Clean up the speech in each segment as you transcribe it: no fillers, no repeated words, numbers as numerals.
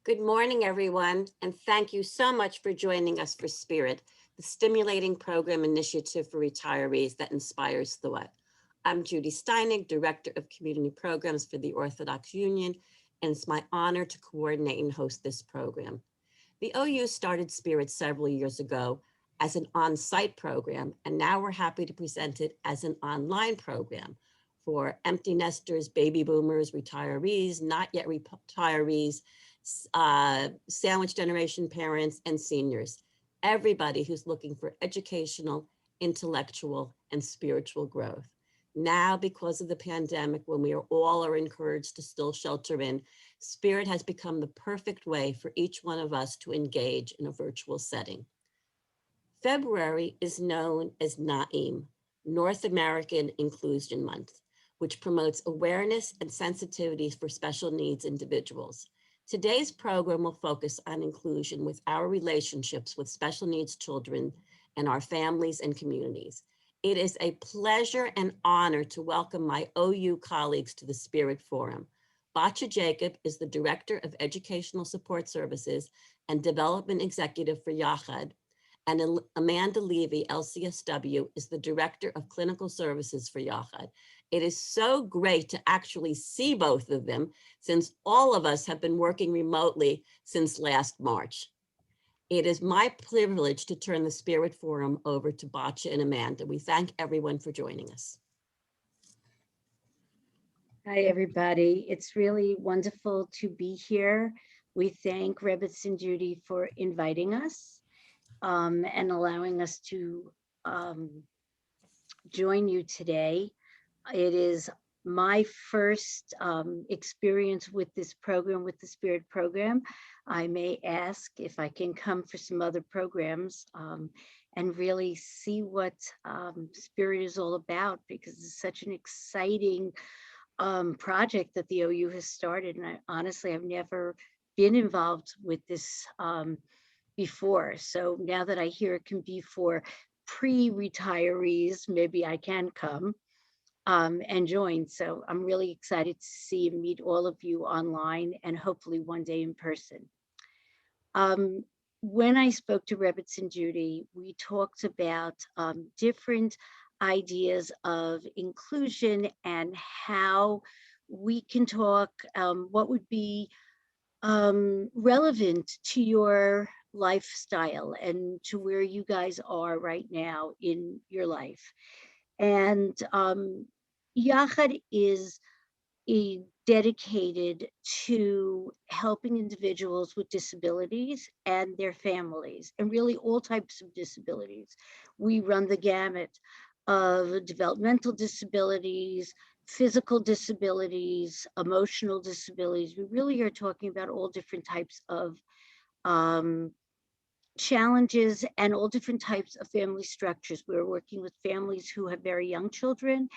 Good morning, everyone, and thank you so much for joining us for Spirit, the stimulating program initiative for retirees that inspires thought. I'm Judy Steinig, Director of Community Programs for the Orthodox Union, and it's my honor to coordinate and host this program. The OU started Spirit several years ago as an on-site program, and now we're happy to present it as an online program for empty nesters, baby boomers, retirees, not yet retirees, sandwich generation parents, and seniors. Everybody who's looking for educational, intellectual, and spiritual growth. Now, because of the pandemic, when we all are encouraged to still shelter in, Spirit has become the perfect way for each one of us to engage in a virtual setting. February is known as NAIM, North American Inclusion Month, which promotes awareness and sensitivities for special needs individuals. Today's program will focus on inclusion with our relationships with special needs children and our families and communities. It is a pleasure and honor to welcome my OU colleagues to the Spirit Forum. Batya Jacob is the Director of Educational Support Services and Development Executive for Yachad, and Amanda Levy, LCSW, is the Director of Clinical Services for Yachad. It is so great to actually see both of them, since all of us have been working remotely since last March. It is my privilege to turn the Spirit Forum over to Batya and Amanda. We thank everyone for joining us. Hi, everybody. It's really wonderful to be here. We thank Rebitz and Judy for inviting us and allowing us to join you today. It is my first experience with this program, with the Spirit program. I may ask if I can come for some other programs and really see what Spirit is all about, because it's such an exciting project that the OU has started. And honestly, I've never been involved with this before. So now that I hear it can be for pre-retirees, maybe I can come and join. So I'm really excited to see and meet all of you online and hopefully one day in person. When I spoke to Rebitz and Judy, we talked about different ideas of inclusion and how we can talk what would be relevant to your lifestyle and to where you guys are right now in your life. And Yachad is dedicated to helping individuals with disabilities and their families, and really all types of disabilities. We run the gamut of developmental disabilities, physical disabilities, emotional disabilities. We really are talking about all different types of challenges and all different types of family structures. We're working with families who have very young children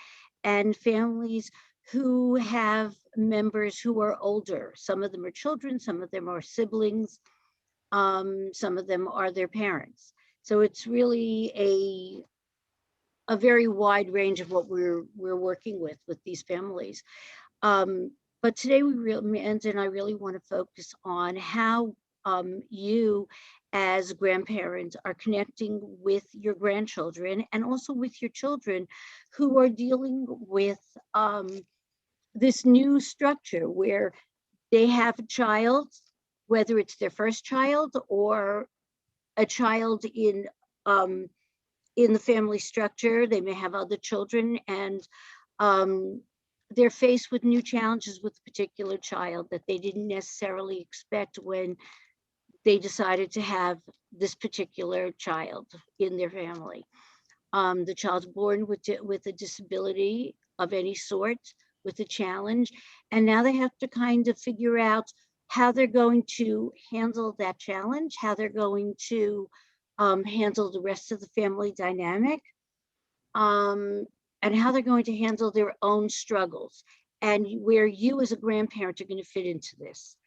and families who have members who are older. Some of them are children, some of them are siblings, some of them are their parents. So it's really a very wide range of what we're working with these families. But today Amanda and I really want to focus on how you as grandparents are connecting with your grandchildren and also with your children who are dealing with this new structure where they have a child, whether it's their first child or a child in the family structure. They may have other children, and they're faced with new challenges with a particular child that they didn't necessarily expect when they decided to have this particular child in their family. The child's born with a disability of any sort, with a challenge, and now they have to kind of figure out how they're going to handle that challenge, how they're going to handle the rest of the family dynamic, and how they're going to handle their own struggles, and where you as a grandparent are going to fit into this.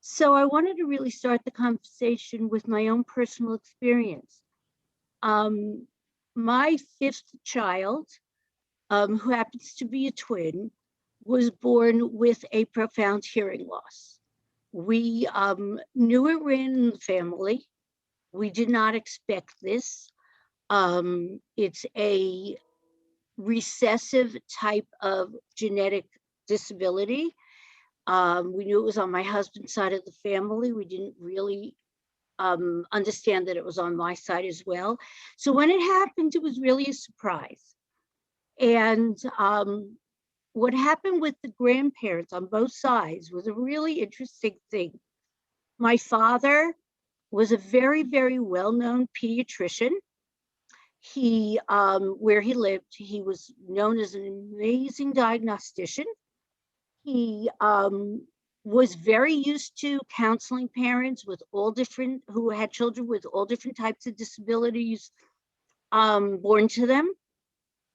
So I wanted to really start the conversation with my own personal experience. My fifth child, who happens to be a twin, was born with a profound hearing loss. We knew it ran in the family. We did not expect this. It's a recessive type of genetic disability. We knew it was on my husband's side of the family. We didn't really understand that it was on my side as well. So when it happened, it was really a surprise. And what happened with the grandparents on both sides was a really interesting thing. My father was a very, very well-known pediatrician. He, where he lived, he was known as an amazing diagnostician. He was very used to counseling parents with all different, who had children with all different types of disabilities born to them.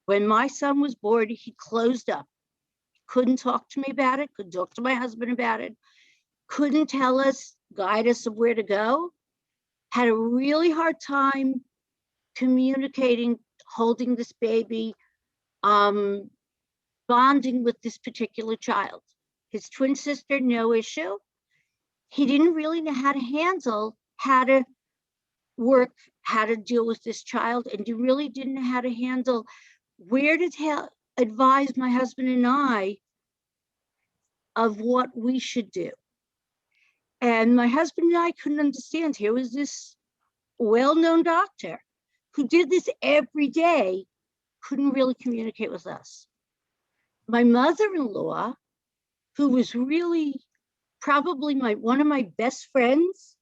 When my son was born, he closed up. Couldn't talk to me about it, couldn't talk to my husband about it, couldn't tell us, guide us of where to go. Had a really hard time communicating, holding this baby, bonding with this particular child. His twin sister, no issue. He didn't really know how to handle, how to work, how to deal with this child, and he really didn't know how to handle where to advise my husband and I of what we should do. And my husband and I couldn't understand. Here was this well-known doctor who did this every day, couldn't really communicate with us. My mother-in-law, who was really probably one of my best friends,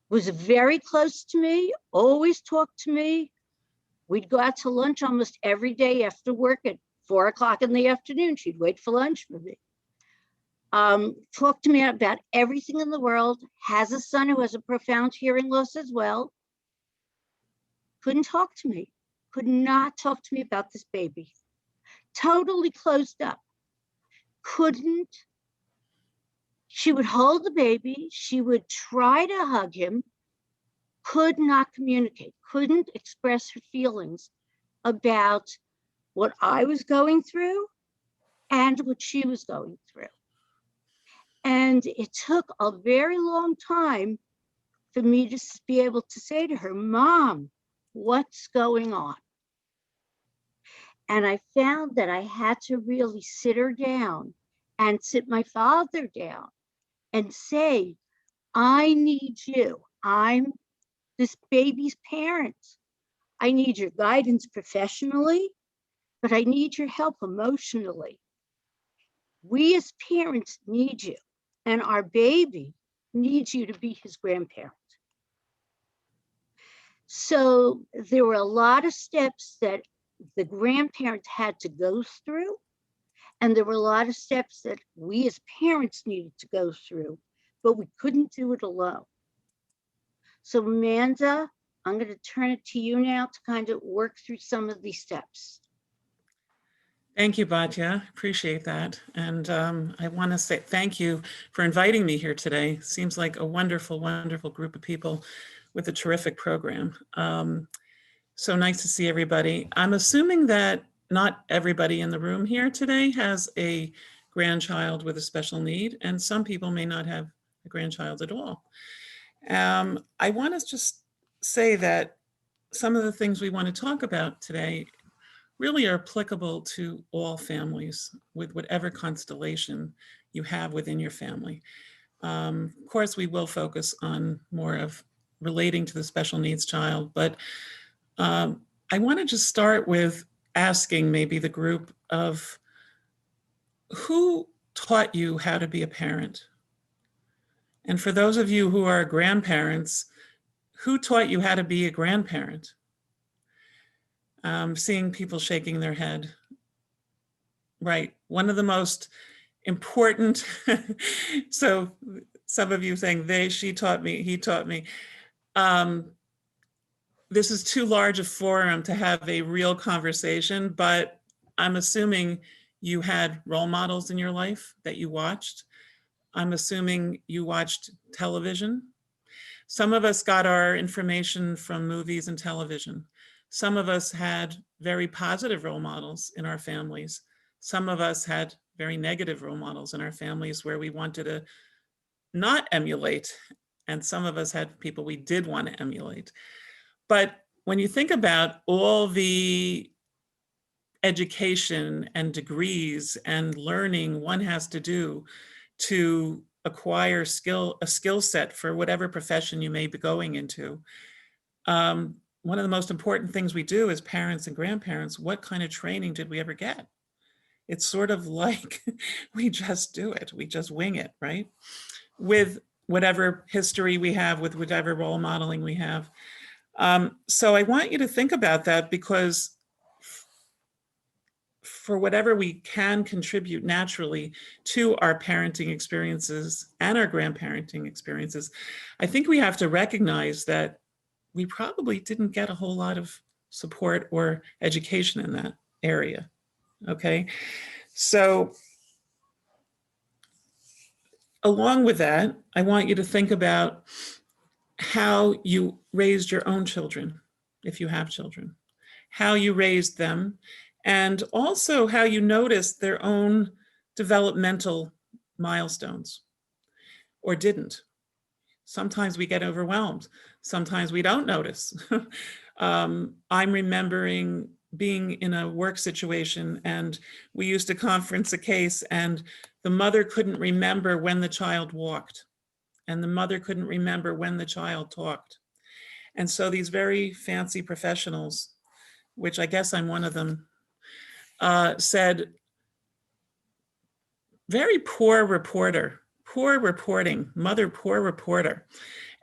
was very close to me, always talked to me. We'd go out to lunch almost every day after work at 4 o'clock in the afternoon. She'd wait for lunch for me. Talked to me about everything in the world, has a son who has a profound hearing loss as well. Couldn't talk to me, could not talk to me about this baby. Totally closed up. Couldn't. She would hold the baby, she would try to hug him, could not communicate, couldn't express her feelings about what I was going through and what she was going through. And it took a very long time for me to be able to say to her, Mom, what's going on? And I found that I had to really sit her down and sit my father down and say, I need you. I'm this baby's parent. I need your guidance professionally, but I need your help emotionally. We as parents need you, and our baby needs you to be his grandparent. So there were a lot of steps that the grandparents had to go through, and there were a lot of steps that we as parents needed to go through, but we couldn't do it alone. So Amanda, I'm going to turn it to you now to kind of work through some of these steps. Thank you, Batya. Appreciate that. And I want to say thank you for inviting me here today. Seems like a wonderful, wonderful group of people with a terrific program. So nice to see everybody. I'm assuming that not everybody in the room here today has a grandchild with a special need, and some people may not have a grandchild at all. I want to just say that some of the things we want to talk about today really are applicable to all families with whatever constellation you have within your family. Of course, we will focus on more of relating to the special needs child, but I want to just start with asking maybe the group of who taught you how to be a parent? And for those of you who are grandparents, who taught you how to be a grandparent? Seeing people shaking their head. Right, one of the most important, so some of you saying they, she taught me, he taught me. This is too large a forum to have a real conversation, but I'm assuming you had role models in your life that you watched. I'm assuming you watched television. Some of us got our information from movies and television. Some of us had very positive role models in our families. Some of us had very negative role models in our families where we wanted to not emulate, and some of us had people we did want to emulate. But when you think about all the education and degrees and learning one has to do to acquire a skill set for whatever profession you may be going into, one of the most important things we do as parents and grandparents, what kind of training did we ever get? It's sort of like we just do it. We just wing it, right? With whatever history we have, with whatever role modeling we have. So I want you to think about that, because for whatever we can contribute naturally to our parenting experiences and our grandparenting experiences, I think we have to recognize that we probably didn't get a whole lot of support or education in that area. Okay, so along with that, I want you to think about how you raised your own children, if you have children, how you raised them, and also how you noticed their own developmental milestones, or didn't. Sometimes we get overwhelmed. Sometimes we don't notice. I'm remembering being in a work situation, and we used to conference a case, and the mother couldn't remember when the child walked, and the mother couldn't remember when the child talked. And so these very fancy professionals, which I guess I'm one of them, said, very poor reporter, poor reporting, mother, poor reporter,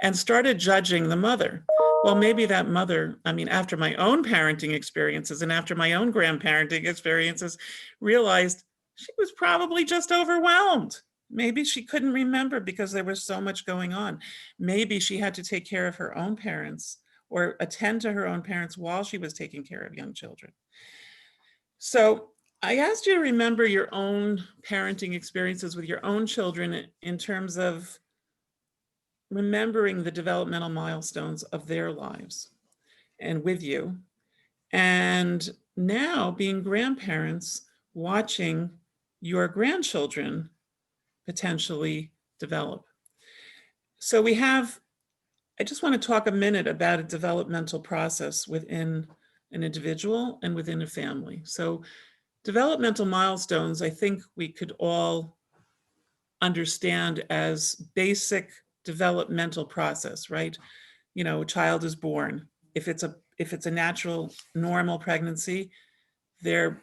and started judging the mother. Well, maybe that mother, I mean, after my own parenting experiences and after my own grandparenting experiences, realized she was probably just overwhelmed. Maybe she couldn't remember because there was so much going on. Maybe she had to take care of her own parents or attend to her own parents while she was taking care of young children. So I asked you to remember your own parenting experiences with your own children in terms of remembering the developmental milestones of their lives and with you. And now being grandparents, watching your grandchildren potentially develop. So I just want to talk a minute about a developmental process within an individual and within a family. So developmental milestones, I think we could all understand as basic developmental process, right? You know, a child is born. If it's a natural, normal pregnancy, they're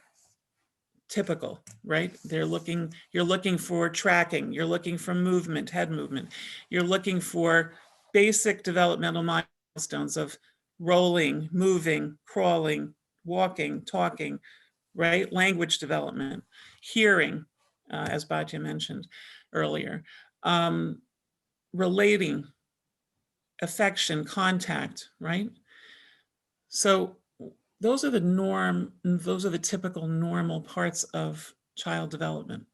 typical, right? You're looking for tracking, you're looking for movement, head movement. You're looking for basic developmental milestones of rolling, moving, crawling, walking, talking, right? Language development, hearing, as Batya mentioned earlier, relating, affection, contact, right? So those are the typical normal parts of child development.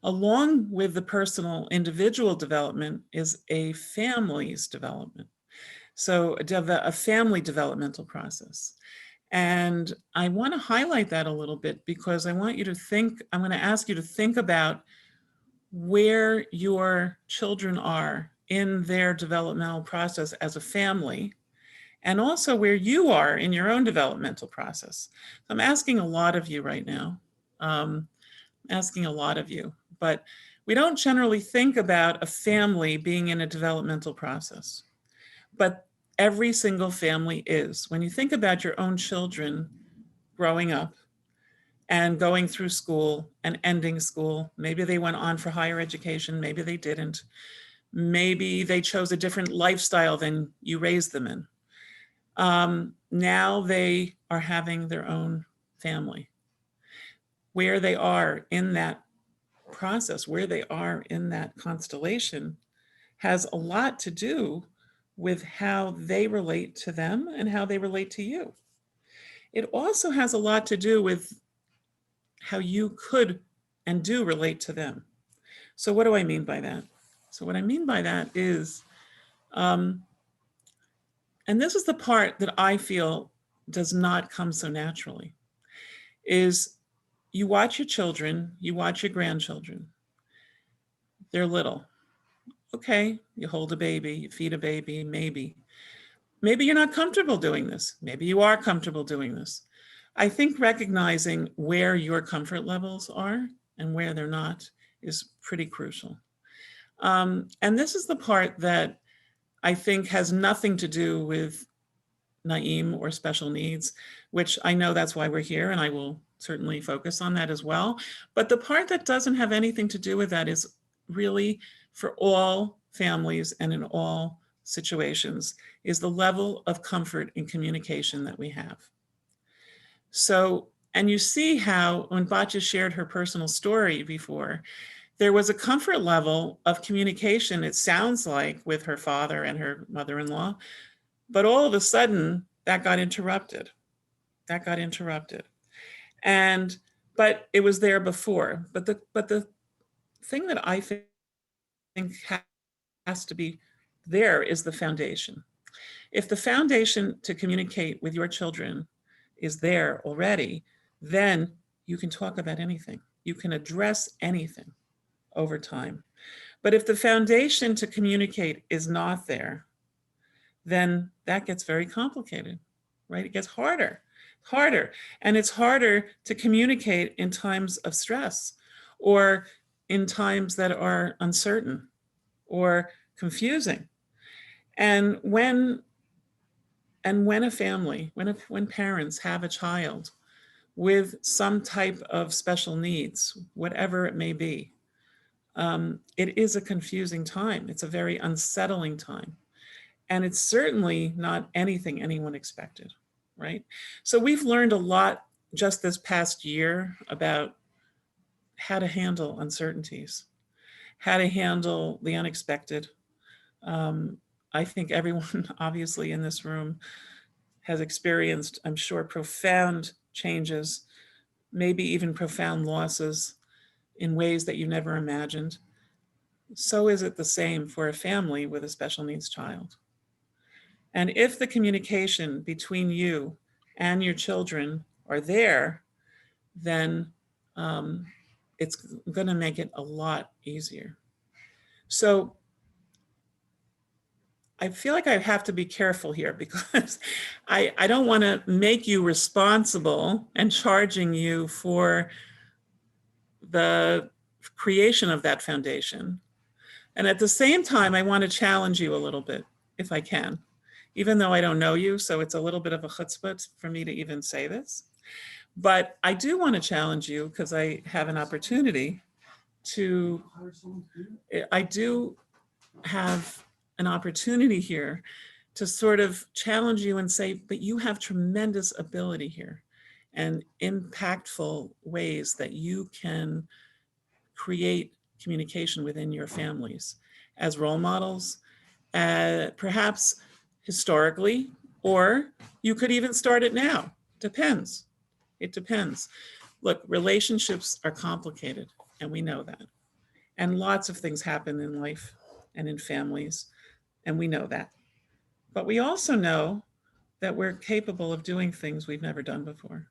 Along with the personal individual development is a family's development. So a family developmental process. And I want to highlight that a little bit because I'm going to ask you to think about where your children are in their developmental process as a family, and also where you are in your own developmental process. I'm asking a lot of you right now, but we don't generally think about a family being in a developmental process, but every single family is. When you think about your own children growing up and going through school and ending school, maybe they went on for higher education, maybe they didn't. Maybe they chose a different lifestyle than you raised them in. Now they are having their own family. Where they are in that process, where they are in that constellation, has a lot to do with how they relate to them and how they relate to you. It also has a lot to do with how you could and do relate to them. So what do I mean by that? So what I mean by that is, and this is the part that I feel does not come so naturally, is you watch your children, you watch your grandchildren. They're little. Okay, you hold a baby, you feed a baby, maybe. Maybe you're not comfortable doing this. Maybe you are comfortable doing this. I think recognizing where your comfort levels are and where they're not is pretty crucial. And this is the part that I think has nothing to do with Naeem or special needs, which I know that's why we're here, and I will certainly focus on that as well. But the part that doesn't have anything to do with that is really for all families and in all situations is the level of comfort in communication that we have. So, and you see how when Batya shared her personal story before, there was a comfort level of communication, it sounds like, with her father and her mother-in-law, but all of a sudden that got interrupted. That got interrupted. And, but it was there before. But the thing that I think has to be there is the foundation. If the foundation to communicate with your children is there already, then you can talk about anything. You can address anything over time. But if the foundation to communicate is not there, then that gets very complicated, right? It gets harder. And it's harder to communicate in times of stress or in times that are uncertain or confusing. And when a family, when parents have a child with some type of special needs, whatever it may be, it is a confusing time. It's a very unsettling time. And it's certainly not anything anyone expected, right? So we've learned a lot just this past year about how to handle uncertainties, how to handle the unexpected. I think everyone obviously in this room has experienced, I'm sure, profound changes, maybe even profound losses in ways that you never imagined. So is it the same for a family with a special needs child? And if the communication between you and your children are there, then it's going to make it a lot easier. So I feel like I have to be careful here because I don't want to make you responsible and charging you for the creation of that foundation. And at the same time, I want to challenge you a little bit, if I can, even though I don't know you. So it's a little bit of a chutzpah for me to even say this. But I do want to challenge you because I have an opportunity to, I do have an opportunity here to sort of challenge you and say, but you have tremendous ability here and impactful ways that you can create communication within your families as role models, perhaps historically, or you could even start it now. Depends. It depends. Look, relationships are complicated, and we know that. And lots of things happen in life and in families, and we know that. But we also know that we're capable of doing things we've never done before.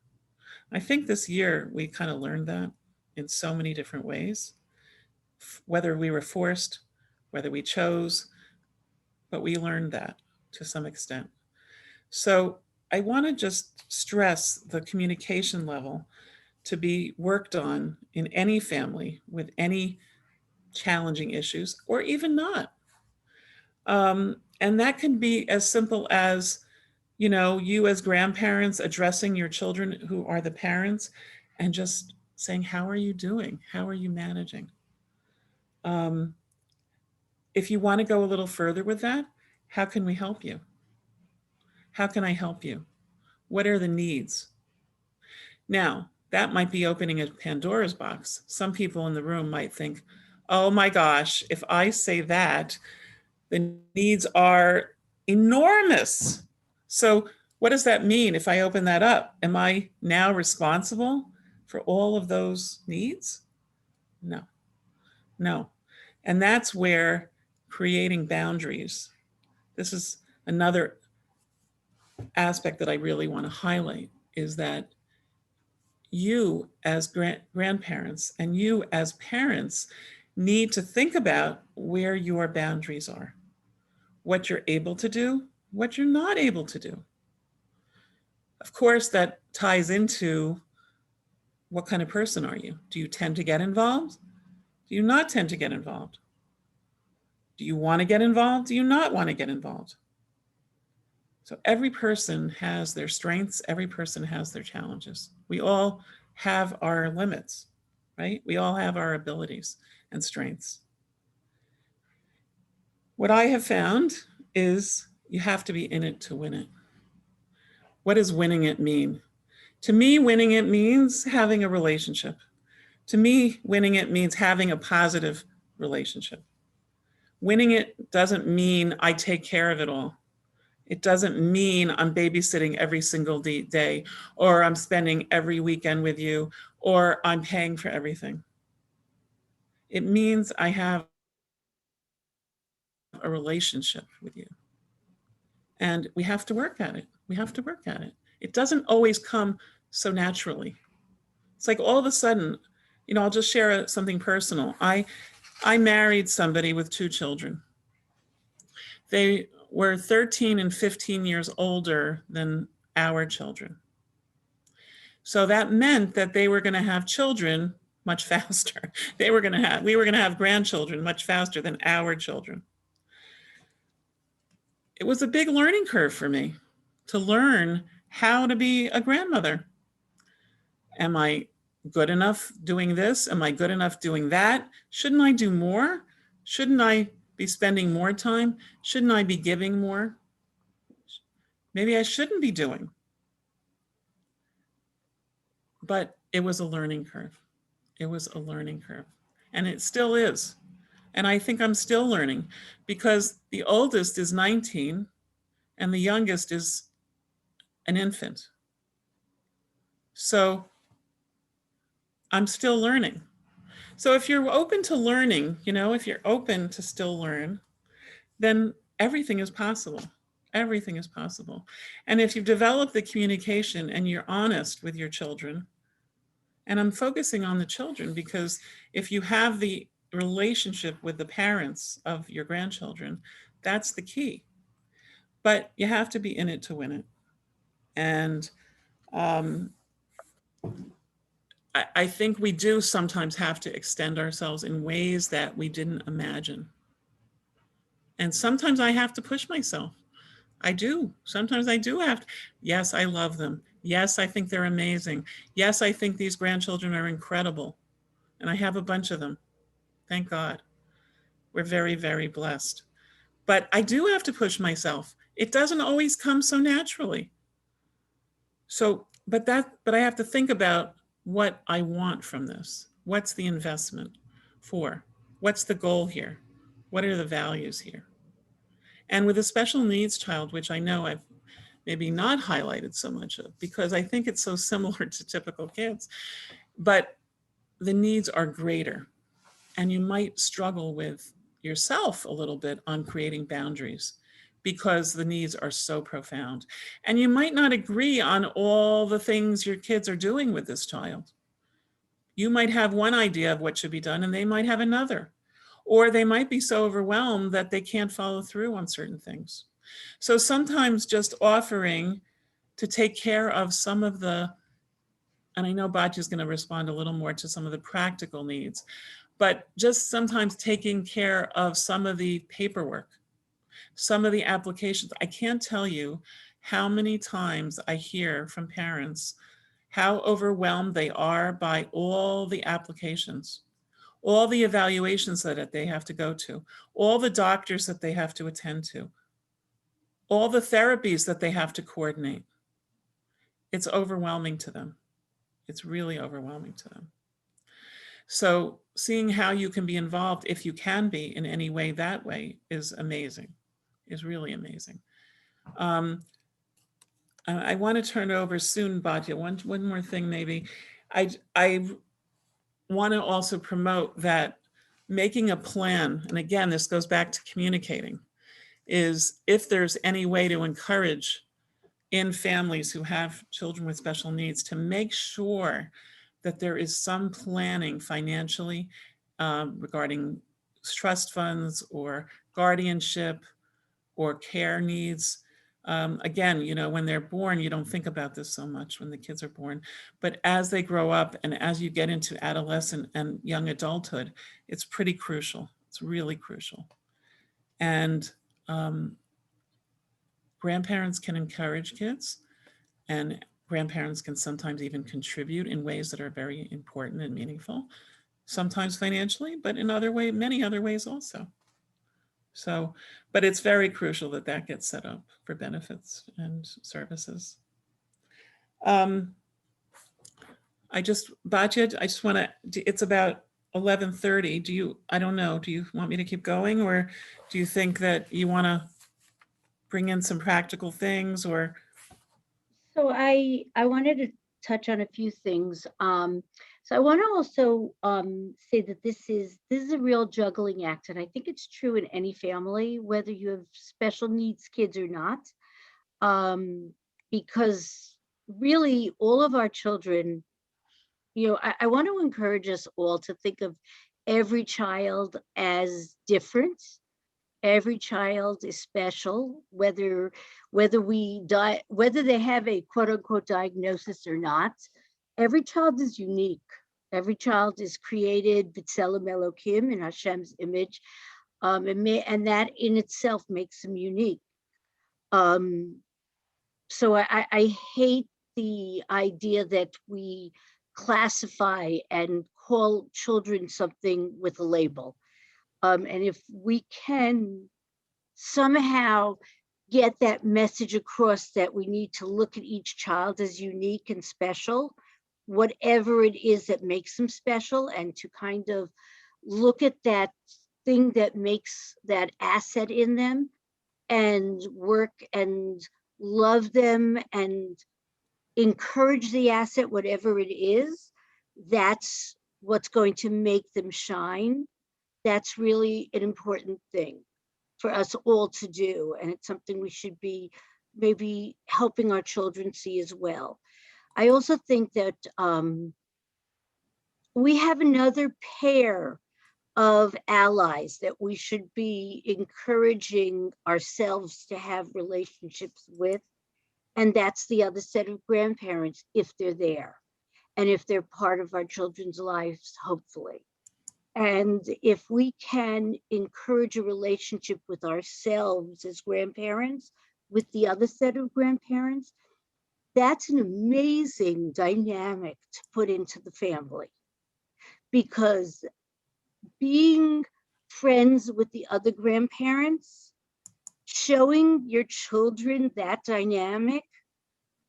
I think this year we kind of learned that in so many different ways, whether we were forced, whether we chose, but we learned that to some extent. So I want to just stress the communication level to be worked on in any family with any challenging issues or even not. And that can be as simple as, you know, you as grandparents addressing your children who are the parents and just saying, how are you doing? How are you managing? If you want to go a little further with that, how can we help you? How can I help you? What are the needs? Now, that might be opening a Pandora's box. Some people in the room might think, oh my gosh, if I say that, the needs are enormous. So what does that mean if I open that up? Am I now responsible for all of those needs? No, no. And that's where creating boundaries, this is another aspect that I really want to highlight, is that you as grandparents and you as parents need to think about where your boundaries are, what you're able to do, what you're not able to do. Of course, that ties into what kind of person are you? Do you tend to get involved? Do you not tend to get involved? Do you want to get involved? Do you not want to get involved? So every person has their strengths. Every person has their challenges. We all have our limits, right? We all have our abilities and strengths. What I have found is you have to be in it to win it. What does winning it mean? To me, winning it means having a relationship. To me, winning it means having a positive relationship. Winning it doesn't mean I take care of it all. It doesn't mean I'm babysitting every single day, or I'm spending every weekend with you, or I'm paying for everything. It means I have a relationship with you. And we have to work at it. We have to work at it. It doesn't always come so naturally. It's like all of a sudden, I'll just share something personal. I married somebody with 2 children. They were 13 and 15 years older than our children. So that meant that they were going to have children much faster. We were going to have grandchildren much faster than our children. It was a big learning curve for me to learn how to be a grandmother. Am I good enough doing this? Am I good enough doing that? Shouldn't I do more? Shouldn't I be spending more time? Shouldn't I be giving more? Maybe I shouldn't be doing. But it was a learning curve. It was a learning curve. And it still is. And I think I'm still learning because the oldest is 19 and the youngest is an infant. So I'm still learning. So if you're open to learning, if you're open to still learn, then everything is possible. Everything is possible. And if you've developed the communication and you're honest with your children, and I'm focusing on the children because if you have the relationship with the parents of your grandchildren, that's the key. But you have to be in it to win it. And I think we do sometimes have to extend ourselves in ways that we didn't imagine. And sometimes I have to push myself. I do. Sometimes I do have to. Yes, I love them. Yes, I think they're amazing. Yes, I think these grandchildren are incredible. And I have a bunch of them. Thank God. We're very, very blessed. But I do have to push myself. It doesn't always come so naturally. But I have to think about what I want from this. What's the investment for? What's the goal here? What are the values here? And with a special needs child, which I know I've maybe not highlighted so much of because I think it's so similar to typical kids, but the needs are greater. And you might struggle with yourself a little bit on creating boundaries because the needs are so profound. And you might not agree on all the things your kids are doing with this child. You might have one idea of what should be done and they might have another. Or they might be so overwhelmed that they can't follow through on certain things. So sometimes just offering to take care of some of the, and I know Batya is going to respond a little more to some of the practical needs, but just sometimes taking care of some of the paperwork, some of the applications. I can't tell you how many times I hear from parents how overwhelmed they are by all the applications, all the evaluations that they have to go to, all the doctors that they have to attend to, all the therapies that they have to coordinate. It's overwhelming to them. It's really overwhelming to them. So seeing how you can be involved, if you can be in any way that way, is amazing, is really amazing. I want to turn over soon, Batya. One more thing maybe. I want to also promote that making a plan, and again, this goes back to communicating, is if there's any way to encourage in families who have children with special needs to make sure that there is some planning financially regarding trust funds or guardianship or care needs. Again, you know, when they're born, you don't think about this so much when the kids are born, but as they grow up and as you get into adolescent and young adulthood, it's pretty crucial. It's really crucial. And grandparents can encourage kids, and grandparents can sometimes even contribute in ways that are very important and meaningful, sometimes financially, but in other ways, many other ways also. So, but it's very crucial that that gets set up for benefits and services. Batya, I just want to, it's about 11:30. I don't know, do you want me to keep going, or do you think that you want to bring in some practical things, or? So I wanted to touch on a few things. So I want to also say that this is a real juggling act, and I think it's true in any family, whether you have special needs kids or not, because really all of our children, you know, I want to encourage us all to think of every child as different. Every child is special, whether they have a quote unquote diagnosis or not. Every child is unique. Every child is created b'tselem Elokim, in Hashem's image, and that in itself makes them unique. So I hate the idea that we classify and call children something with a label. And if we can somehow get that message across that we need to look at each child as unique and special, whatever it is that makes them special, and to kind of look at that thing that makes that asset in them and work and love them and encourage the asset, whatever it is, that's what's going to make them shine. That's really an important thing for us all to do. And it's something we should be maybe helping our children see as well. I also think that we have another pair of allies that we should be encouraging ourselves to have relationships with. And that's the other set of grandparents, if they're there, and if they're part of our children's lives, hopefully. And if we can encourage a relationship with ourselves as grandparents, with the other set of grandparents, that's an amazing dynamic to put into the family. Because being friends with the other grandparents, showing your children that dynamic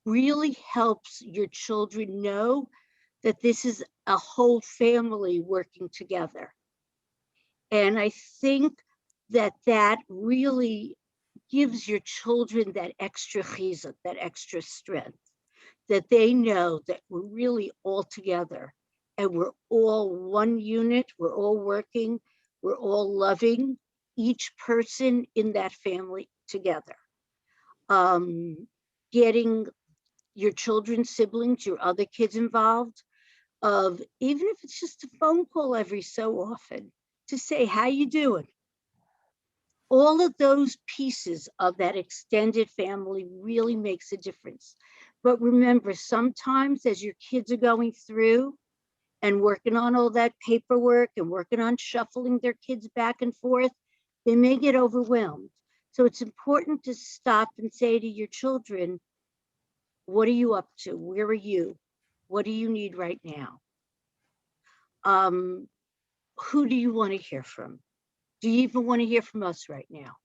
really helps your children know that this is a whole family working together. And I think that that really gives your children that extra chizuk, that extra strength, that they know that we're really all together and we're all one unit, we're all working, we're all loving each person in that family together. Getting your children's siblings, your other kids involved, of even if it's just a phone call every so often to say, how you doing? All of those pieces of that extended family really makes a difference. But remember, sometimes as your kids are going through and working on all that paperwork and working on shuffling their kids back and forth, they may get overwhelmed. So it's important to stop and say to your children, what are you up to? Where are you? What do you need right now? Who do you want to hear from? Do you even want to hear from us right now?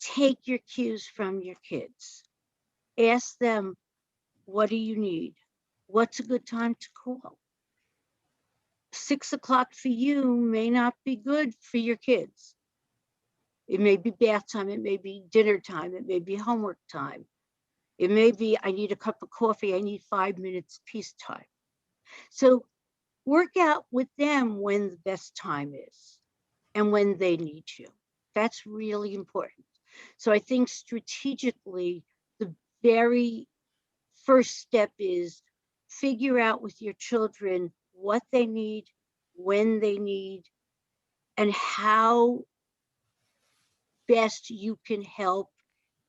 Take your cues from your kids. Ask them, what do you need? What's a good time to call? 6 o'clock for you may not be good for your kids. It may be bath time, it may be dinner time, it may be homework time. It may be, I need a cup of coffee, I need 5 minutes peace time. So work out with them when the best time is and when they need you. That's really important. So I think strategically, the very first step is figure out with your children what they need, when they need, and how best you can help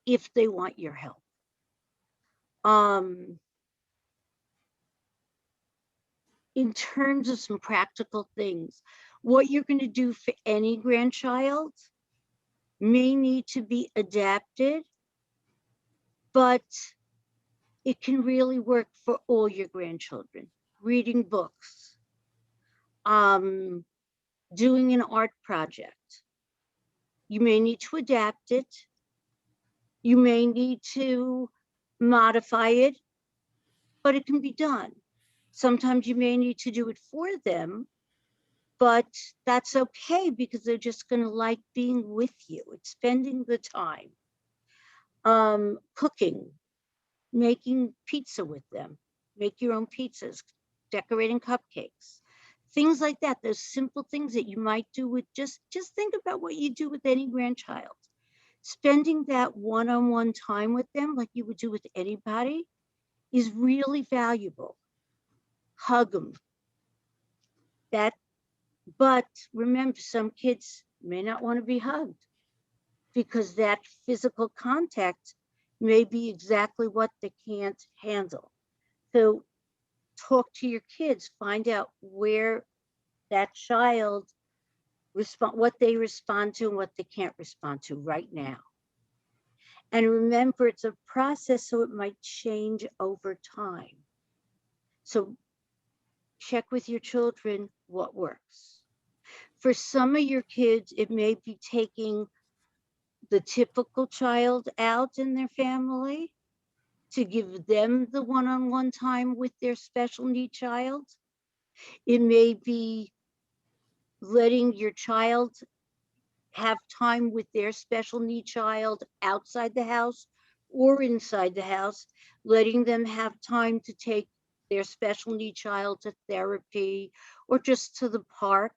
if they want your help. In terms of some practical things, what you're going to do for any grandchild may need to be adapted, but it can really work for all your grandchildren. Reading books, doing an art project. You may need to adapt it. You may need to modify it, but it can be done. Sometimes you may need to do it for them, but that's okay because they're just going to like being with you. It's spending the time. Cooking, making pizza with them, make your own pizzas, decorating cupcakes, things like that. Those simple things that you might do with just think about what you do with any grandchild. Spending that one-on-one time with them, like you would do with anybody, is really valuable. Hug them. But remember, some kids may not want to be hugged because that physical contact may be exactly what they can't handle. So talk to your kids, find out where that child what they respond to and what they can't respond to right now. And remember, it's a process, so it might change over time. So check with your children what works. For some of your kids, it may be taking the typical child out in their family to give them the one-on-one time with their special need child. It may be letting your child have time with their special need child outside the house or inside the house, letting them have time to take their special need child to therapy or just to the park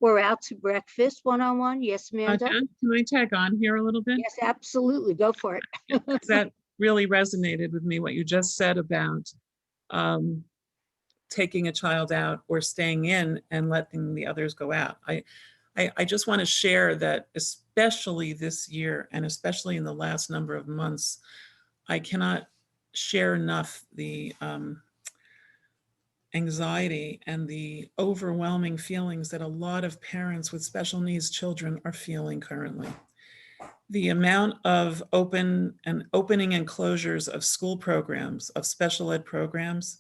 or out to breakfast one-on-one. Yes, Amanda? Can I tag on here a little bit? Yes, absolutely. Go for it. That really resonated with me, what you just said about taking a child out or staying in and letting the others go out. I just want to share that, especially this year and especially in the last number of months, I cannot share enough the anxiety and the overwhelming feelings that a lot of parents with special needs children are feeling currently. The amount of opening and closures of school programs, of special ed programs,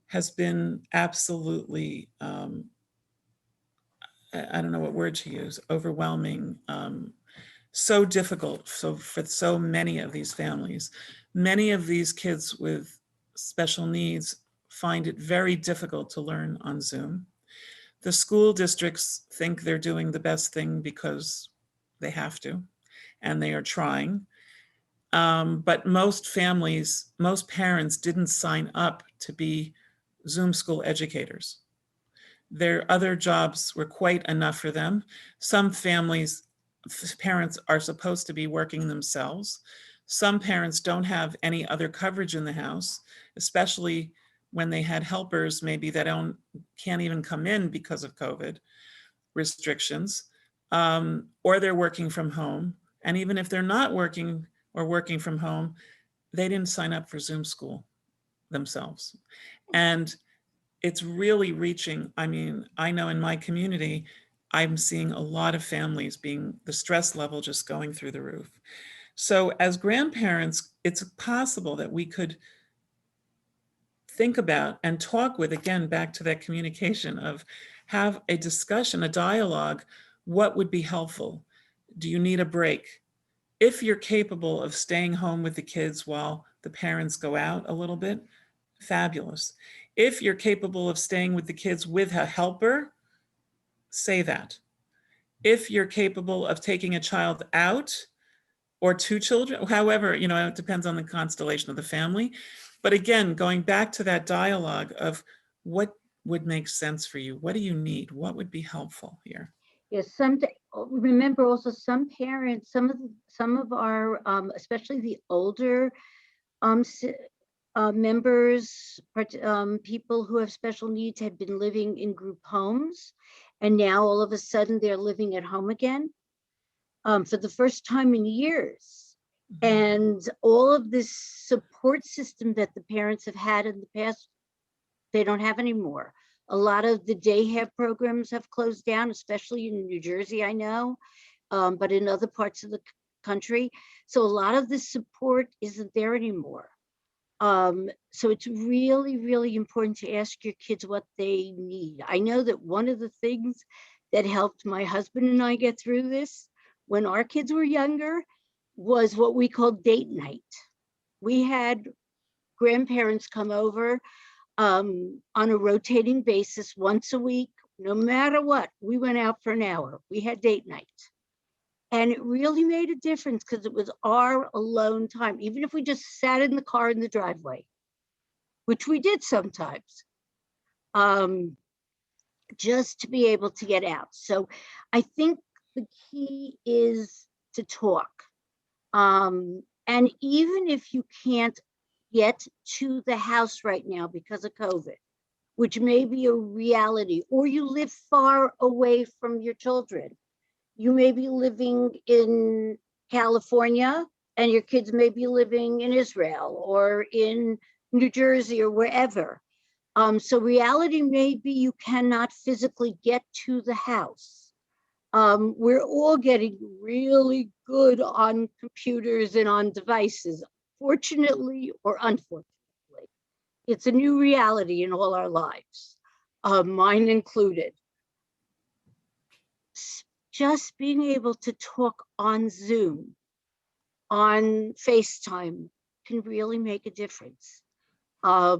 has been absolutely, I don't know what word to use, overwhelming, so difficult for so many of these families. Many of these kids with special needs find it very difficult to learn on Zoom. The school districts think they're doing the best thing because they have to, and they are trying. But most families, most parents didn't sign up to be Zoom school educators. Their other jobs were quite enough for them. Some families, parents are supposed to be working themselves. Some parents don't have any other coverage in the house, especially when they had helpers maybe that can't even come in because of COVID restrictions, or they're working from home. And even if they're not working or working from home, they didn't sign up for Zoom school themselves. And it's really reaching, I mean, I know in my community, I'm seeing a lot of families being, the stress level just going through the roof. So as grandparents, it's possible that we could think about and talk with, again, back to that communication of have a discussion, a dialogue. What would be helpful? Do you need a break? If you're capable of staying home with the kids while the parents go out a little bit, fabulous. If you're capable of staying with the kids with a helper, say that. If you're capable of taking a child out or two children, however, it depends on the constellation of the family. But again, going back to that dialogue of what would make sense for you? What do you need? What would be helpful here? Yes, remember also some parents, some of our, especially the older members, people who have special needs had been living in group homes, and now all of a sudden they're living at home again for the first time in years. And all of this support system that the parents have had in the past, they don't have anymore. A lot of the daycare programs have closed down, especially in New Jersey, I know, but in other parts of the country. So a lot of this support isn't there anymore. So it's really, really important to ask your kids what they need. I know that one of the things that helped my husband and I get through this when our kids were younger was what we called date night. We had grandparents come over on a rotating basis once a week. No matter what, we went out for an hour. We had date night. And it really made a difference because it was our alone time, even if we just sat in the car in the driveway, which we did sometimes, just to be able to get out. So I think the key is to talk. And even if you can't get to the house right now because of COVID, which may be a reality, or you live far away from your children, you may be living in California and your kids may be living in Israel or in New Jersey or wherever. So reality may be you cannot physically get to the house. We're all getting really good on computers and on devices, fortunately or unfortunately. It's a new reality in all our lives, mine included. Just being able to talk on Zoom, on FaceTime can really make a difference. I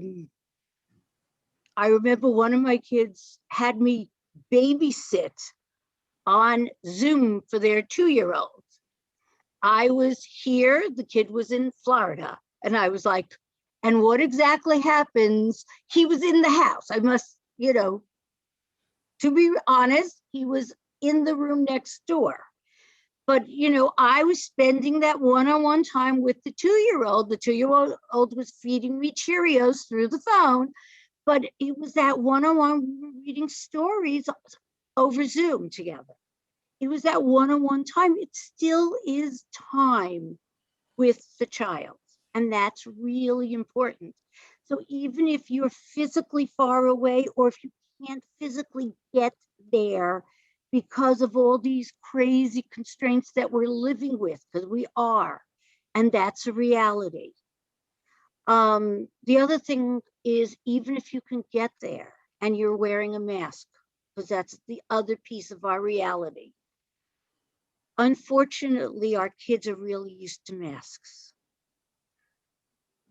remember one of my kids had me babysit on Zoom for their 2-year-old. I was here, the kid was in Florida, and I was like, and what exactly happens? He was in the house. I must, to be honest, he was in the room next door. But, I was spending that one-on-one time with the 2-year-old. The 2-year-old was feeding me Cheerios through the phone, but it was that one-on-one reading stories over Zoom together. It was that one-on-one time. It still is time with the child, and that's really important. So even if you're physically far away, or if you can't physically get there because of all these crazy constraints that we're living with, because we are, and that's a reality. The other thing is, even if you can get there and you're wearing a mask, because that's the other piece of our reality. Unfortunately, our kids are really used to masks.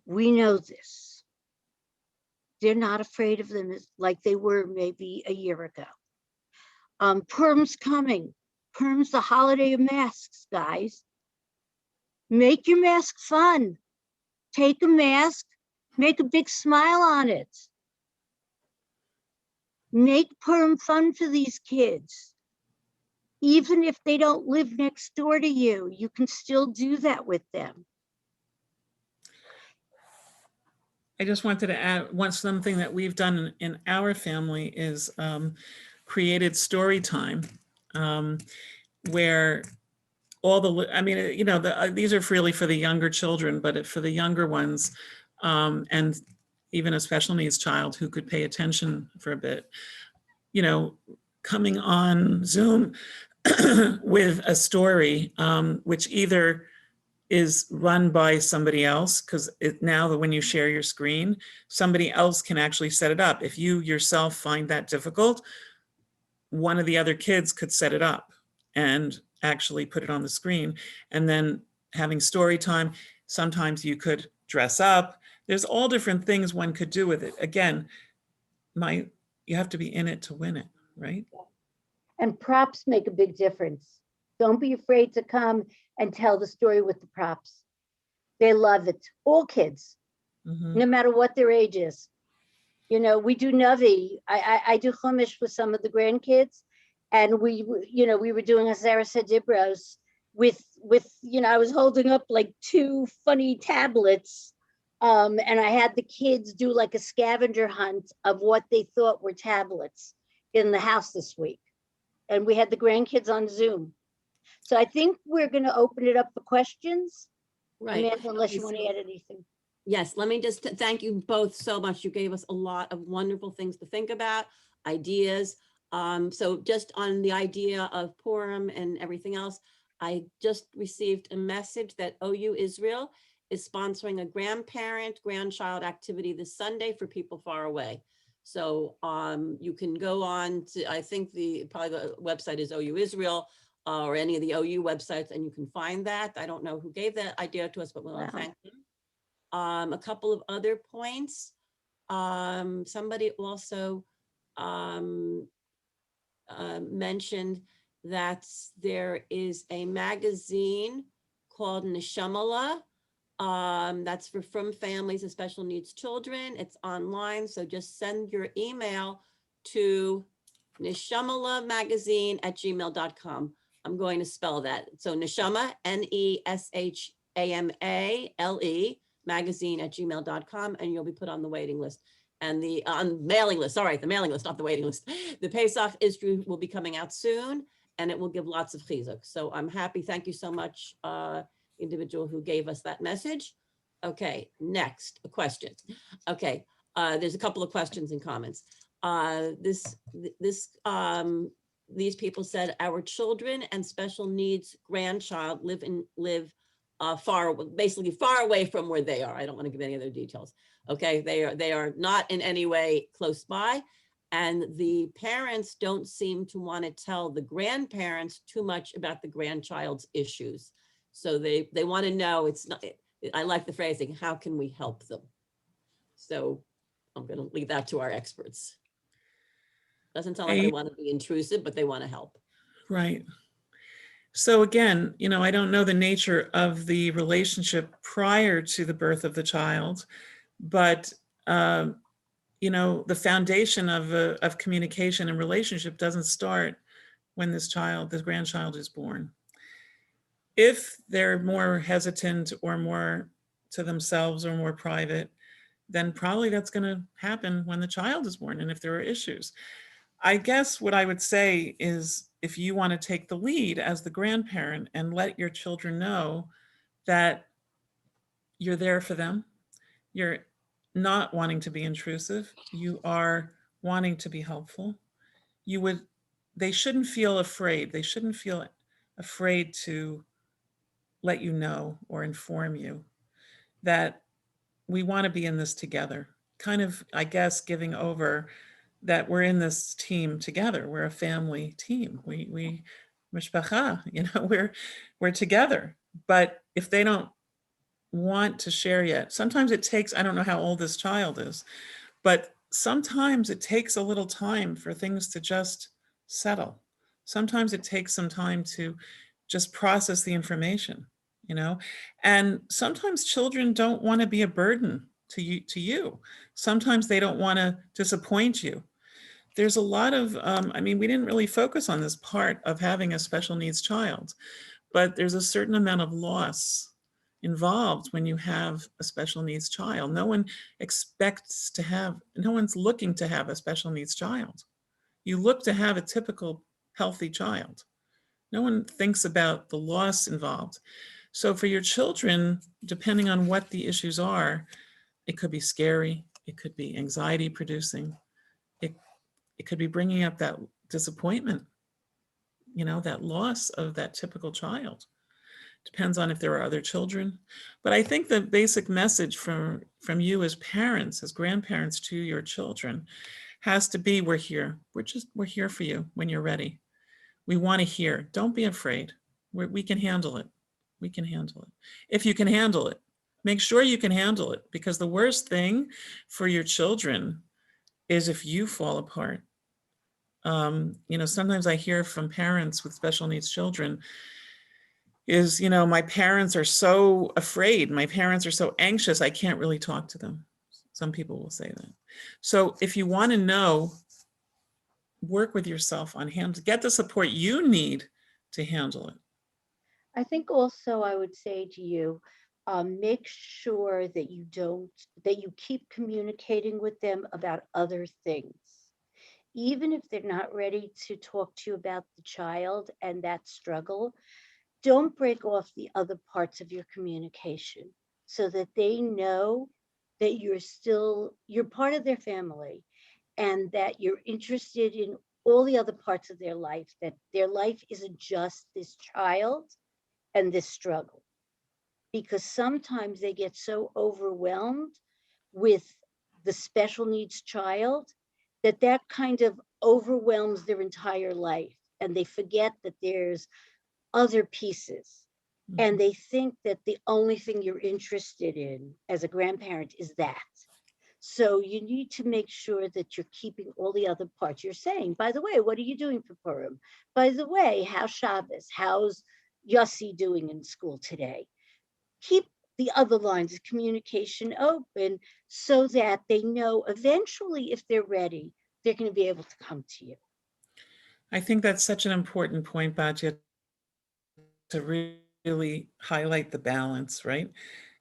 We know this. They're not afraid of them like they were maybe a year ago. Purim's coming. Purim's the holiday of masks, guys. Make your mask fun. Take a mask, make a big smile on it. Make Purim fun for these kids. Even if they don't live next door to you, you can still do that with them. I just wanted to add something that we've done in our family is created story time, where all these are really for the younger children, but for the younger ones, and even a special needs child who could pay attention for a bit, coming on Zoom with a story, which either is run by somebody else, because now that when you share your screen, somebody else can actually set it up. If you yourself find that difficult, one of the other kids could set it up and actually put it on the screen. And then having story time, sometimes you could dress up. There's all different things one could do with it. Again, you have to be in it to win it, right? And props make a big difference. Don't be afraid to come and tell the story with the props. They love it. All kids, no matter what their age is. We do Navi. I do Chumash with some of the grandkids, and we were doing a Sarah Dibros with I was holding up like 2 funny tablets And I had the kids do like a scavenger hunt of what they thought were tablets in the house this week. And we had the grandkids on Zoom. So I think we're going to open it up for questions. Right. Amanda, unless Okay, you want to add anything. yes, let me just thank you both so much. You gave us a lot of wonderful things to think about, ideas. So just on the idea of Purim and everything else, I just received a message that OU Israel is sponsoring a grandchild activity this Sunday for people far away. So you can go on to, I think probably the website is OU Israel or any of the OU websites, and you can find that. I don't know who gave that idea to us, but we want to Wow. thank them. A couple of other points. Somebody also mentioned that there is a magazine called Neshamala. That's from families of special needs children. It's online, so just send your email to neshamalahmagazine@gmail.com. I'm going to spell that. So Neshama, NESHAMALE, magazine@gmail.com, and you'll be put on the waiting list. And the mailing list, sorry, the mailing list, not the waiting list. The Pesach issue will be coming out soon, and it will give lots of chizuk. So I'm happy. Thank you so much, individual who gave us that message. Okay, next, a question. Okay, there's a couple of questions and comments. These people said our children and special needs grandchild live basically far away from where they are. I don't want to give any other details. Okay, they are not in any way close by, and the parents don't seem to want to tell the grandparents too much about the grandchild's issues. So they want to know, it's not, I like the phrasing, how can we help them? So I'm going to leave that to our experts. Doesn't sound like they want to be intrusive, but they want to help. Right. So again, I don't know the nature of the relationship prior to the birth of the child, but the foundation of communication and relationship doesn't start when this grandchild is born. If they're more hesitant or more to themselves or more private, then probably that's going to happen when the child is born and if there are issues. I guess what I would say is if you want to take the lead as the grandparent and let your children know that you're there for them, you're not wanting to be intrusive, you are wanting to be helpful, they shouldn't feel afraid. They shouldn't feel afraid to let you know or inform you that we want to be in this together. Kind of, I guess, giving over that we're in this team together. We're a family team. We mishpacha, we're together. But if they don't want to share yet, sometimes it takes, I don't know how old this child is, but sometimes it takes a little time for things to just settle. Sometimes it takes some time to just process the information, and sometimes children don't want to be a burden to you. Sometimes they don't want to disappoint you. There's a lot of, we didn't really focus on this part of having a special needs child, but there's a certain amount of loss involved when you have a special needs child. No one's looking to have a special needs child. You look to have a typical healthy child. No one thinks about the loss involved. So for your children, depending on what the issues are, it could be scary, it could be anxiety producing, it could be bringing up that disappointment, that loss of that typical child. Depends on if there are other children. But I think the basic message from you as parents, as grandparents to your children has to be, we're here. We're here for you when you're ready. We want to hear. Don't be afraid. We can handle it. We can handle it. If you can handle it, make sure you can handle it, because the worst thing for your children is if you fall apart. Sometimes I hear from parents with special needs children is, my parents are so afraid. My parents are so anxious. I can't really talk to them. Some people will say that. So if you want to know, work with yourself on get the support you need to handle it. I think also I would say to you, make sure that you keep communicating with them about other things. Even if they're not ready to talk to you about the child and that struggle, don't break off the other parts of your communication so that they know that you're part of their family and that you're interested in all the other parts of their life, that their life isn't just this child and this struggle. Because sometimes they get so overwhelmed with the special needs child that kind of overwhelms their entire life, and they forget that there's other pieces, and they think that the only thing you're interested in as a grandparent is that. So you need to make sure that you're keeping all the other parts. You're saying, by the way, what are you doing for Purim? By the way, how's Shabbos? How's Yossi doing in school today? Keep the other lines of communication open so that they know eventually, if they're ready, they're going to be able to come to you. I think that's such an important point, Batya, to really highlight the balance, right?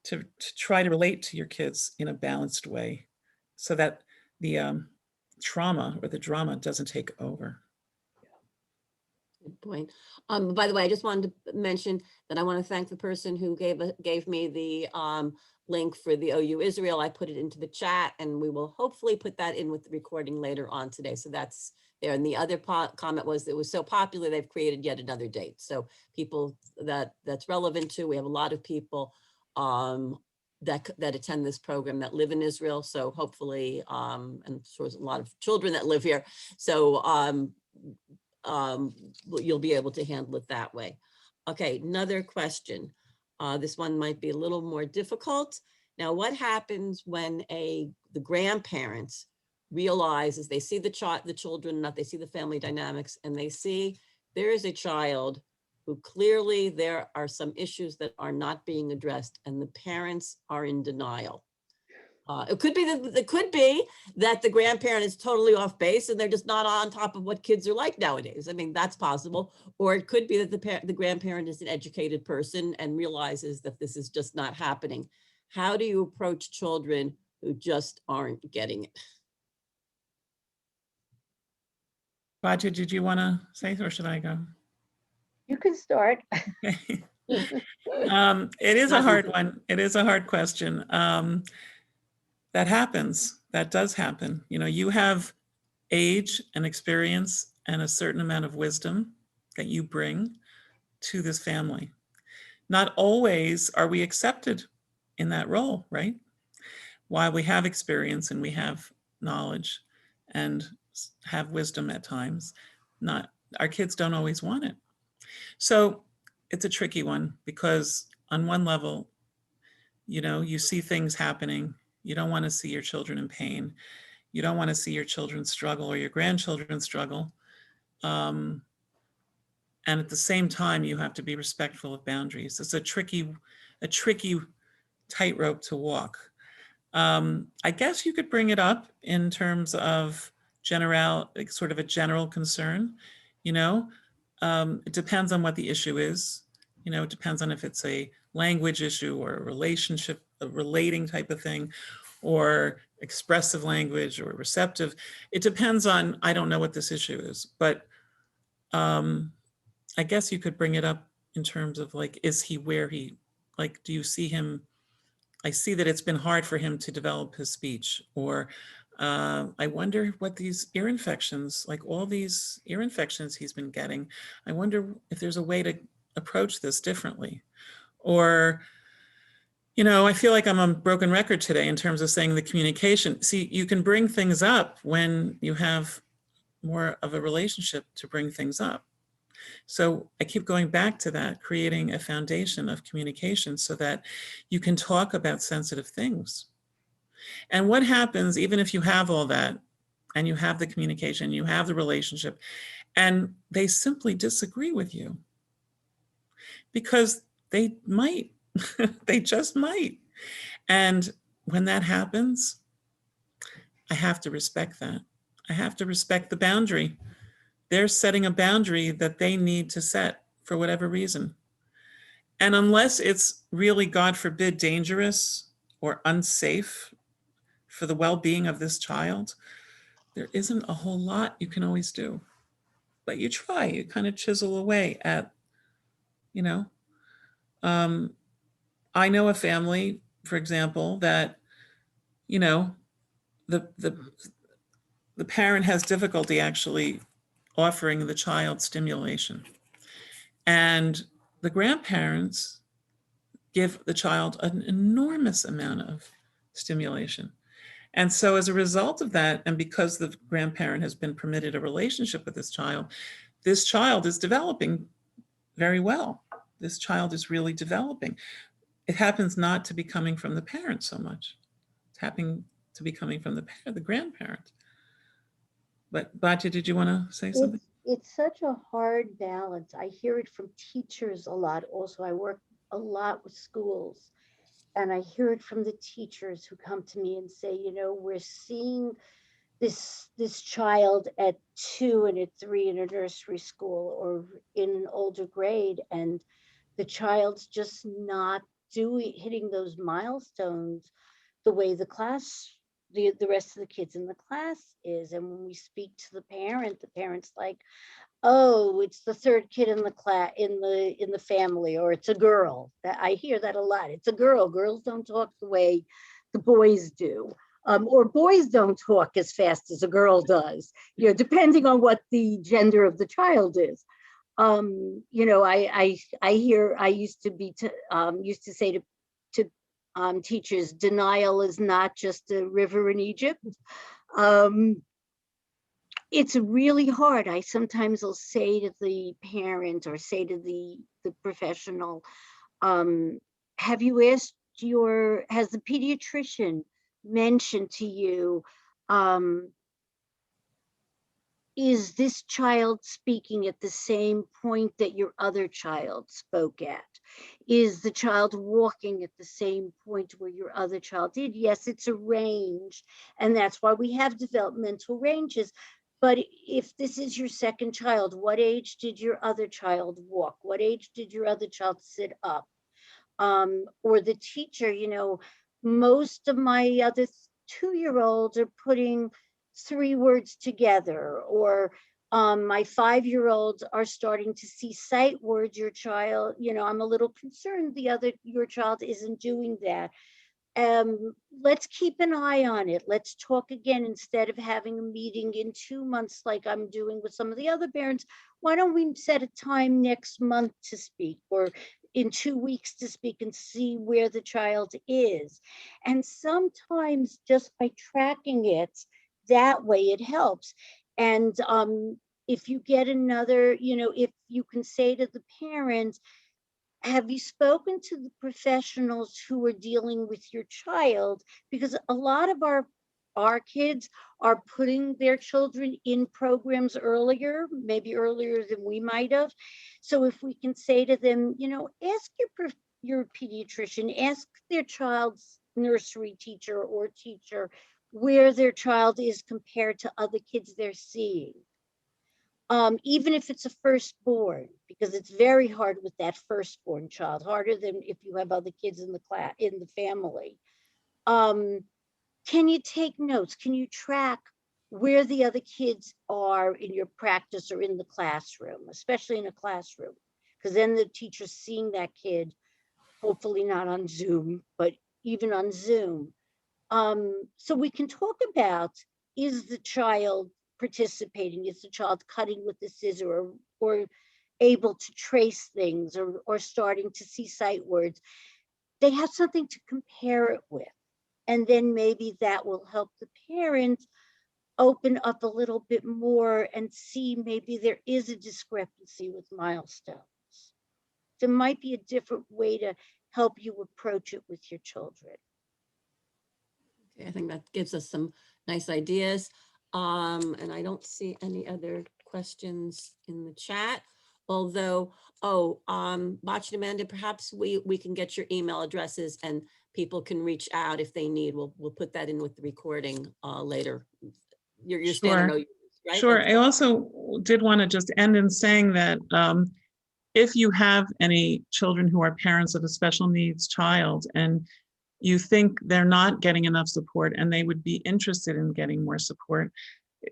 To try to relate to your kids in a balanced way so that the trauma or the drama doesn't take over. Good point. By the way, I just wanted to mention that I want to thank the person who gave me the link for the OU Israel. I put it into the chat, and we will hopefully put that in with the recording later on today. So that's there. And the other comment was it was so popular, they've created yet another date. So people that's relevant to, we have a lot of people that attend this program that live in Israel. So hopefully, and so there's a lot of children that live here. So you'll be able to handle it that way. Okay, another question. This one might be a little more difficult. Now, what happens when the grandparents realizes they see the children, they see the family dynamics, and they see there is a child who clearly there are some issues that are not being addressed, and the parents are in denial. It could be that the grandparent is totally off base and they're just not on top of what kids are like nowadays. I mean, that's possible. Or it could be that the grandparent is an educated person and realizes that this is just not happening. How do you approach children who just aren't getting it? Batya, did you want to say, or should I go? You can start. It is a hard one. It is a hard question. That happens. That does happen. You know, you have age and experience and a certain amount of wisdom that you bring to this family. Not always are we accepted in that role, right? While we have experience and we have knowledge and have wisdom at times, our kids don't always want it. So it's a tricky one because on one level, you know, you see things happening. You don't want to see your children in pain. You don't want to see your children struggle or your grandchildren struggle. And at the same time, you have to be respectful of boundaries. It's a tricky tightrope to walk. I guess you could bring it up in terms of sort of a general concern. You know, it depends on what the issue is. You know, it depends on if it's a language issue or a relationship, a relating type of thing, or expressive language or receptive. It depends on, I don't know what this issue is, but I guess you could bring it up in terms of like, is he where he, like, do you see him? I see that it's been hard for him to develop his speech, or I wonder what these ear infections, like all these ear infections he's been getting, I wonder if there's a way to approach this differently. Or, you know, I feel like I'm on broken record today in terms of saying the communication. See, you can bring things up when you have more of a relationship to bring things up. So I keep going back to that, creating a foundation of communication so that you can talk about sensitive things. And what happens, even if you have all that, and you have the communication, you have the relationship, and they simply disagree with you? Because they might, they just might. And when that happens, I have to respect that. I have to respect the boundary. They're setting a boundary that they need to set for whatever reason. And unless it's really, God forbid, dangerous or unsafe for the well-being of this child, there isn't a whole lot you can always do. But you try, you kind of chisel away at, you know. I know a family, for example, that, you know, the parent has difficulty actually offering the child stimulation. And the grandparents give the child an enormous amount of stimulation. And so as a result of that, and because the grandparent has been permitted a relationship with this child is developing very well. This child is really developing. It happens not to be coming from the parent so much. It's happening to be coming from the grandparent. But Batya, did you want to say something? It's such a hard balance. I hear it from teachers a lot. Also, I work a lot with schools, and I hear it from the teachers who come to me and say, you know, we're seeing this child at 2 and at 3 in a nursery school or in an older grade, and the child's just not hitting those milestones the way the rest of the kids in the class is. And when we speak to the parent's like, oh, it's the third kid in the class, in the family, or it's a girl. That I hear that a lot. It's a girl. Girls don't talk the way the boys do. Or boys don't talk as fast as a girl does, you know, depending on what the gender of the child is. You know, I used to say to teachers, denial is not just a river in Egypt. It's really hard. I sometimes will say to the parent or say to the professional, have you asked has the pediatrician mentioned to you, is this child speaking at the same point that your other child spoke at? Is the child walking at the same point where your other child did? Yes, it's a range, and that's why we have developmental ranges. But if this is your second child, what age did your other child walk? What age did your other child sit up? Or the teacher, you know, most of my other 2-year-olds are putting 3 words together, or my 5-year-olds are starting to see sight words. Your child, you know, I'm a little concerned your child isn't doing that. Let's keep an eye on it. Let's talk again. Instead of having a meeting in 2 months like I'm doing with some of the other parents, why don't we set a time next month to speak, or in 2 weeks to speak, and see where the child is? And sometimes just by tracking it that way, it helps. And if you get another, you know, if you can say to the parents, have you spoken to the professionals who are dealing with your child? Because a lot of our kids are putting their children in programs earlier, maybe earlier than we might have. So if we can say to them, you know, ask your pediatrician, ask their child's nursery teacher or teacher where their child is compared to other kids they're seeing. Even if it's a firstborn, because it's very hard with that firstborn child, harder than if you have other kids in the class, in the family. Can you take notes? Can you track where the other kids are in your practice or in the classroom, especially in a classroom? Because then the teacher's seeing that kid, hopefully not on Zoom, but even on Zoom. So we can talk about, is the child participating? Is the child cutting with the scissor, or able to trace things, or starting to see sight words? They have something to compare it with. And then maybe that will help the parent open up a little bit more and see maybe there is a discrepancy with milestones. There might be a different way to help you approach it with your children. Okay, I think that gives us some nice ideas. And I don't see any other questions in the chat. Although, Batya and Amanda, perhaps we can get your email addresses and people can reach out if they need. We'll put that in with the recording later. You're standing, Sure. right? Sure. I also did want to just end in saying that if you have any children who are parents of a special needs child and you think they're not getting enough support and they would be interested in getting more support,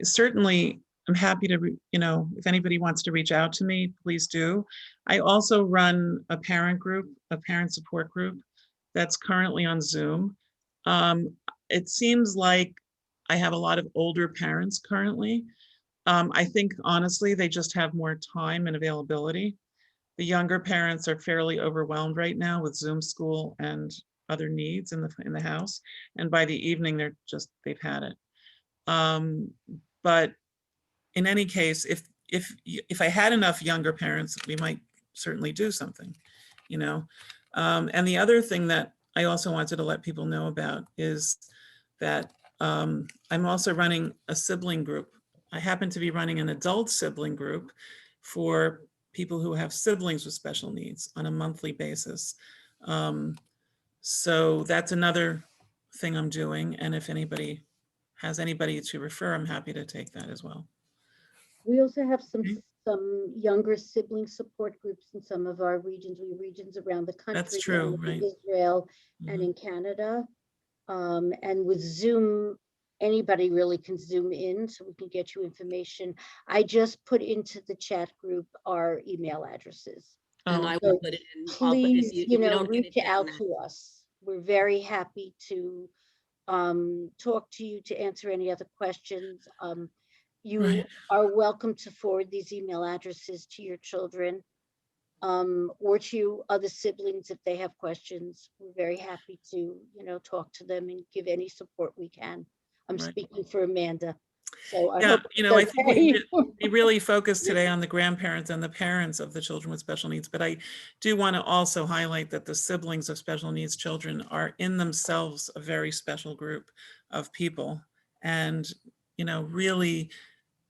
certainly I'm happy to, if anybody wants to reach out to me, please do. I also run a parent group, a parent support group that's currently on Zoom. It seems like I have a lot of older parents currently. I think honestly, they just have more time and availability. The younger parents are fairly overwhelmed right now with Zoom school and other needs in the house. And by the evening, they've had it. But in any case, if I had enough younger parents, we might certainly do something, And the other thing that I also wanted to let people know about is that I'm also running a sibling group. I happen to be running an adult sibling group for people who have siblings with special needs on a monthly basis. So that's another thing I'm doing. And if anybody has anybody to refer, I'm happy to take that as well. We also have Okay. some younger sibling support groups in some of our regions. We have regions around the country. That's true, in right? Israel and in Canada. And with Zoom, anybody really can Zoom in, so we can get you information. I just put into the chat group our email addresses. And Oh, I So will put it in. please, If you don't get reach it down out there. to us. We're very happy to talk to you, to answer any other questions. You right. are welcome to forward these email addresses to your children or to other siblings if they have questions. We're very happy to, talk to them and give any support we can. I'm Right. speaking for Amanda. So I Yeah, hope I think we okay. really focused today on the grandparents and the parents of the children with special needs, but I do want to also highlight that the siblings of special needs children are in themselves a very special group of people and, really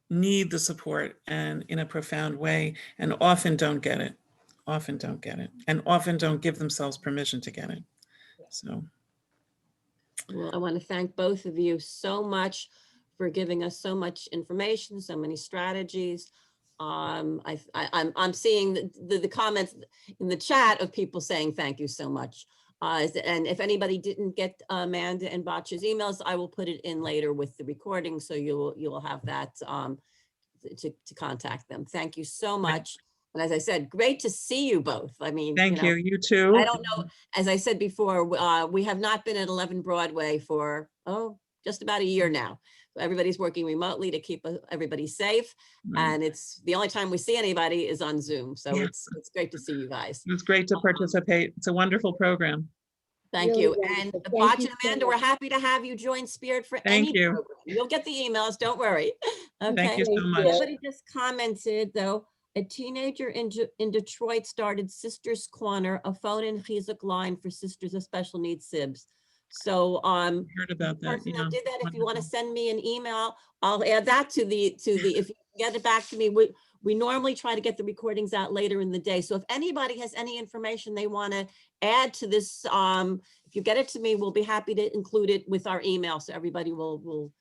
need the support and in a profound way and often don't get it, and often don't give themselves permission to get it. So. Well, I want to thank both of you so much for giving us so much information, so many strategies. I'm seeing the comments in the chat of people saying thank you so much. And if anybody didn't get Amanda and Batya's emails, I will put it in later with the recording, so you will have that to contact them. Thank you so much. And as I said, great to see you both. I mean, Thank you. You too. I don't know, as I said before, we have not been at 11 Broadway for, just about a year now. Everybody's working remotely to keep everybody safe. Right. And it's the only time we see anybody is on Zoom. So Yeah. it's great to see you guys. It's great to participate. It's a wonderful program. Thank Really you. wonderful. And Thank Batya you and so Amanda, we're much. happy to have you join Spirit for Thank any you. program. You'll get the emails, don't worry. Okay. Thank you so Thank much. you. Somebody just commented though, a teenager in Detroit started Sisters Corner, a phone and chizuk line for sisters of special needs SIBs. So Heard about the that. person Yeah. that did that, if you want to Wonderful. send me an email, I'll add that to the if you get it back to me. We normally try to get the recordings out later in the day. So if anybody has any information they want to add to this, if you get it to me, we'll be happy to include it with our email so everybody will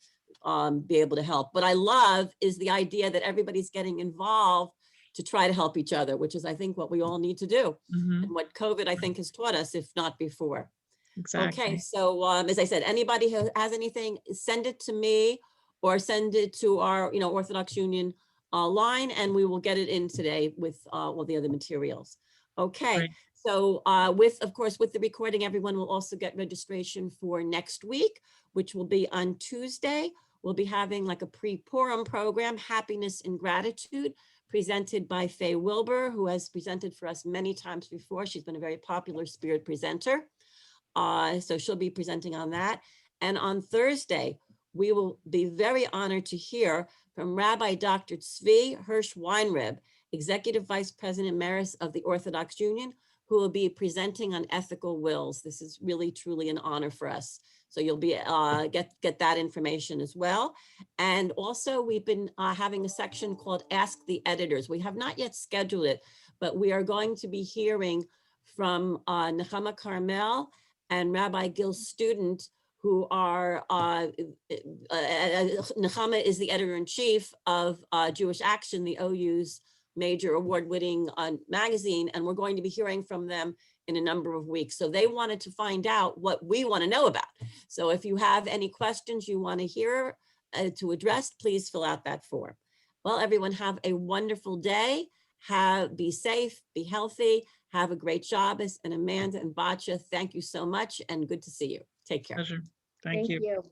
be able to help. What I love is the idea that everybody's getting involved to try to help each other, which is, I think, what we all need to do. Mhm. And what COVID, I think, has taught us, if not before. Exactly. Okay, so as I said, anybody who has anything, send it to me or send it to our, Orthodox Union line, and we will get it in today with all the other materials. Okay, Right. so of course, with the recording, everyone will also get registration for next week, which will be on Tuesday. We'll be having like a pre-Purim program, Happiness and Gratitude, presented by Faye Wilbur, who has presented for us many times before. She's been a very popular Spirit presenter. So she'll be presenting on that. And on Thursday, we will be very honored to hear from Rabbi Dr. Tzvi Hirsch Weinreb, Executive Vice President Emeritus of the Orthodox Union, who will be presenting on ethical wills. This is really, truly an honor for us. So you'll be get that information as well. And also we've been having a section called Ask the Editors. We have not yet scheduled it, but we are going to be hearing from Nechama Carmel and Rabbi Gil's student, who are, Nechama is the editor-in-chief of Jewish Action, the OU's major award-winning magazine, and we're going to be hearing from them in a number of weeks. So they wanted to find out what we want to know about. So if you have any questions you want to hear to address, please fill out that form. Well, everyone, have a wonderful day. Be safe, be healthy, have a great job. And Amanda and Batya, thank you so much and good to see you. Take care. Pleasure. Thank you. you.